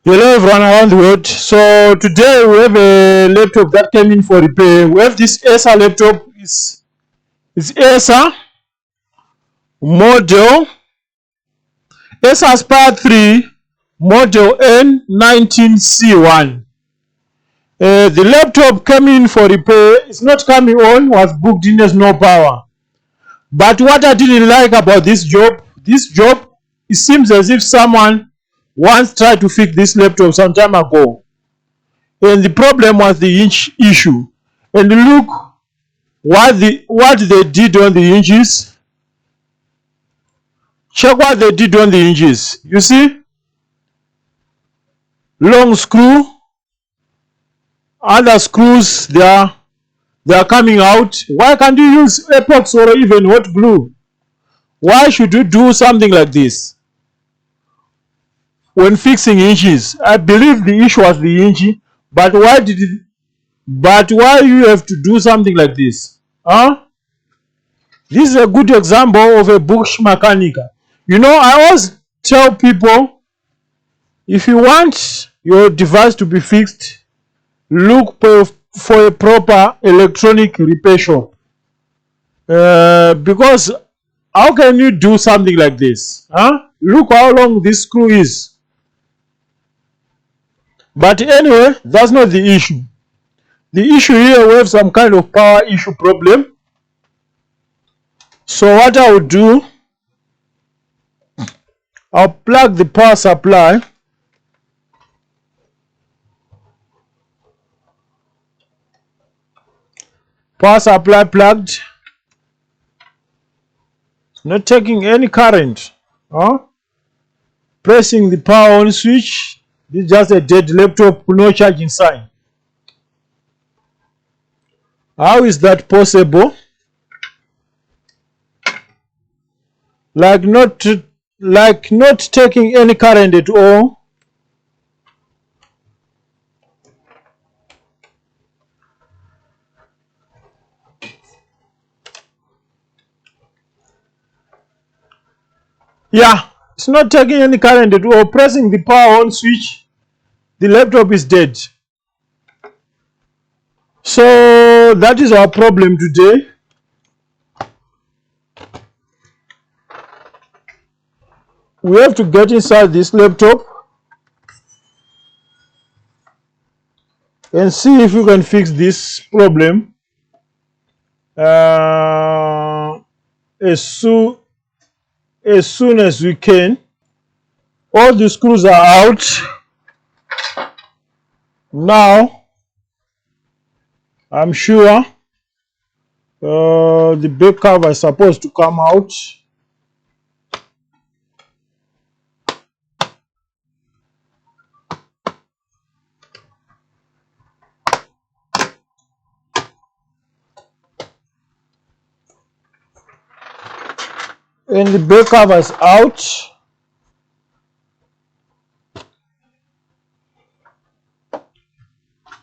Hello everyone around the world. So today we have a laptop that came in for repair. We have this Acer laptop. It's Acer model Acer Aspire 3 model N19C1. The laptop came in for repair. It's not coming on. Was booked in as no power. But what I didn't like about this job, it seems as if someone once tried to fix this laptop some time ago. And the problem was the inch issue. And look what they did on the hinges. Check what they did on the hinges. You see, long screw, other screws they are coming out. Why can't you use epoxy or even hot glue? Why should you do something like this when fixing hinges? I believe the issue was the hinge, but why you have to do something like this? Huh? This is a good example of a bush mechanic. You know, I always tell people, if you want your device to be fixed, look for a proper electronic repair shop. Because how can you do something like this? Huh? Look how long this screw is. But anyway, that's not the issue. The issue here, we have some kind of power issue problem. So what I will do, I'll plug the power supply. Power supply plugged. Not taking any current. Huh? Pressing the power on switch. This is just a dead laptop, no charging sign. How is that possible? Like not taking any current at all. Yeah, it's not taking any current at all. Pressing the power on switch, the laptop is dead. So that is our problem today. We have to get inside this laptop and see if we can fix this problem as soon as we can. All the screws are out now. I'm sure the back cover is supposed to come out. And the back cover is out.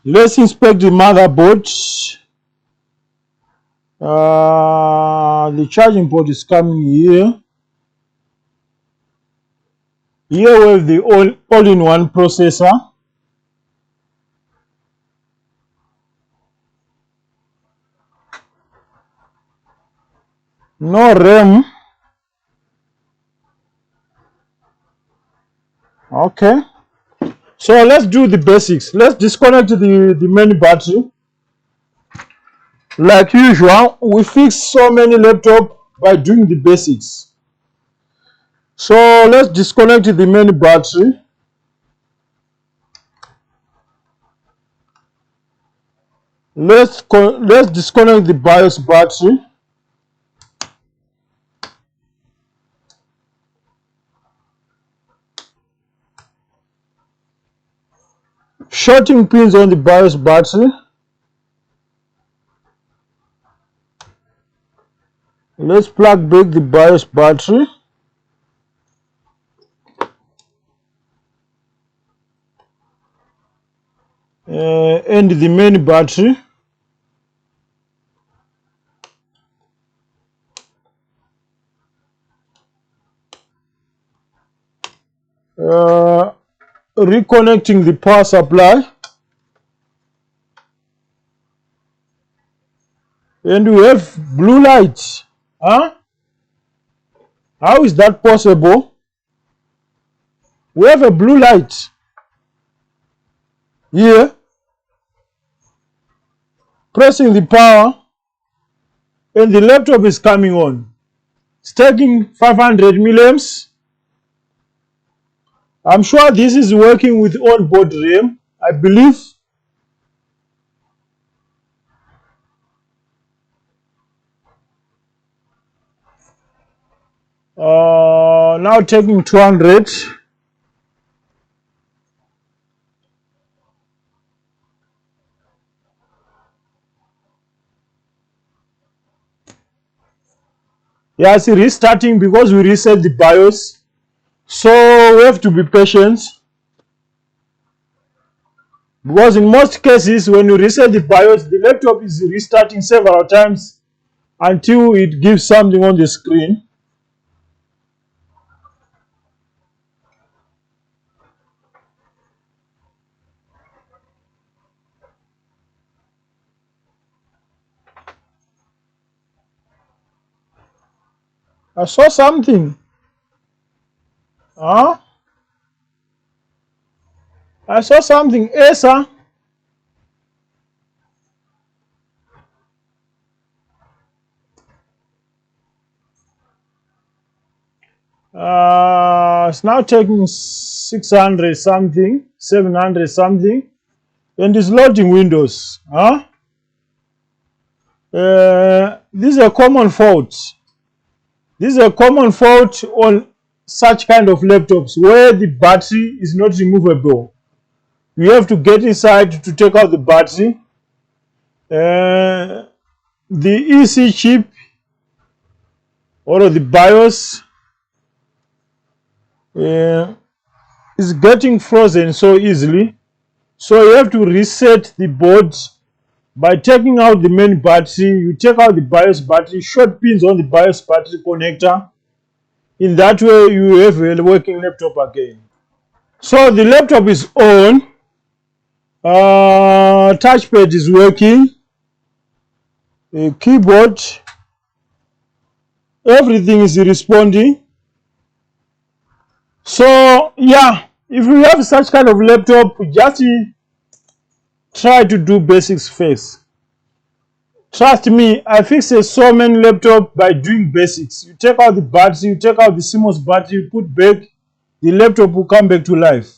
Let's inspect the motherboard. The charging port is coming here. Here we have the all-in-one processor. No RAM. Okay. So let's do the basics. Let's disconnect the main battery. Like usual, we fix so many laptops by doing the basics. So let's disconnect the main battery. Let's disconnect the BIOS battery. Shorting pins on the BIOS battery. Let's plug back the BIOS battery. And the main battery. reconnecting the power supply, and we have blue light. Huh? How is that possible? We have a blue light here, pressing the power, and the laptop is coming on. It's taking 500 milliamps. I'm sure this is working with onboard RAM, I believe. Now taking 200. Yeah, it's restarting because we reset the BIOS. So we have to be patient. Because in most cases, when you reset the BIOS, the laptop is restarting several times until it gives something on the screen. I saw something. Huh? I saw something. Acer. It's now taking 600 something, 700 something, and it's loading Windows. Huh? This is a common fault. This is a common fault on such kind of laptops where the battery is not removable. You have to get inside to take out the battery. The E.T.C chip or the BIOS is getting frozen so easily. So you have to reset the board by taking out the main battery. You take out the BIOS battery, short pins on the BIOS battery connector. In that way, you have a working laptop again. So the laptop is on. Touchpad is working. Keyboard. Everything is responding. So yeah, if you have such kind of laptop, just try to do basics first. Trust me, I fixed so many laptops by doing basics. You take out the battery, you take out the CMOS battery, you put back, the laptop will come back to life.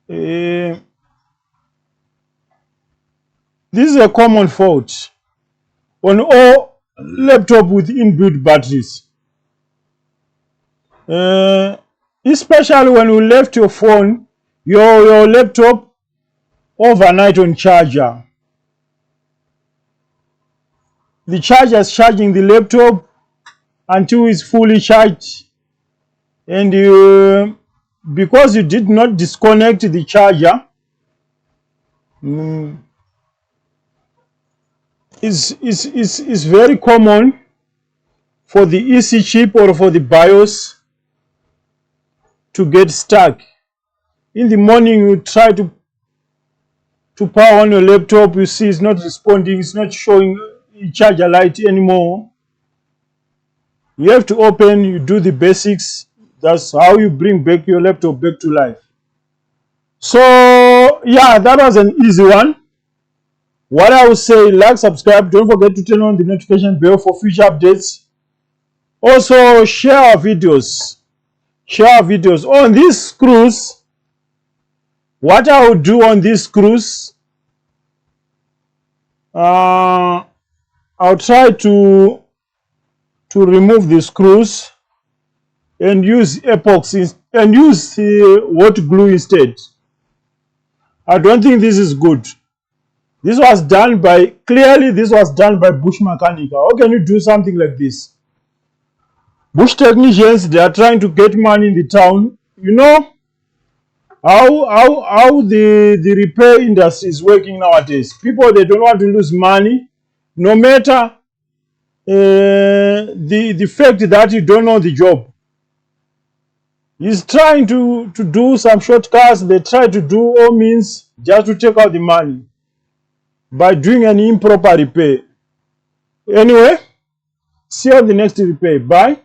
This is a common fault on all laptops with inbuilt batteries. Especially when you left your phone, your laptop overnight on charger. The charger is charging the laptop until it's fully charged, and because you did not disconnect the charger, it's very common for the E.T.C chip or for the BIOS to get stuck. In the morning, you try to power on your laptop, you see it's not responding, it's not showing charger light anymore. You have to open, you do the basics. That's how you bring back your laptop back to life. So yeah, that was an easy one. What I would say, like, subscribe, don't forget to turn on the notification bell for future updates. Also share our videos. On these screws. What I will do on these screws, I'll try to remove the screws and use epoxy and use hot glue instead. I don't think this is good. This was done by, clearly this was done by Bush Mechanical. How can you do something like this? Bush technicians, they are trying to get money in the town. You know how the repair industry is working nowadays. People, they don't want to lose money, no matter the fact that you don't know the job. He's trying to do some shortcuts. They try to do all means just to take out the money by doing an improper repair. Anyway, see you on the next repair. Bye.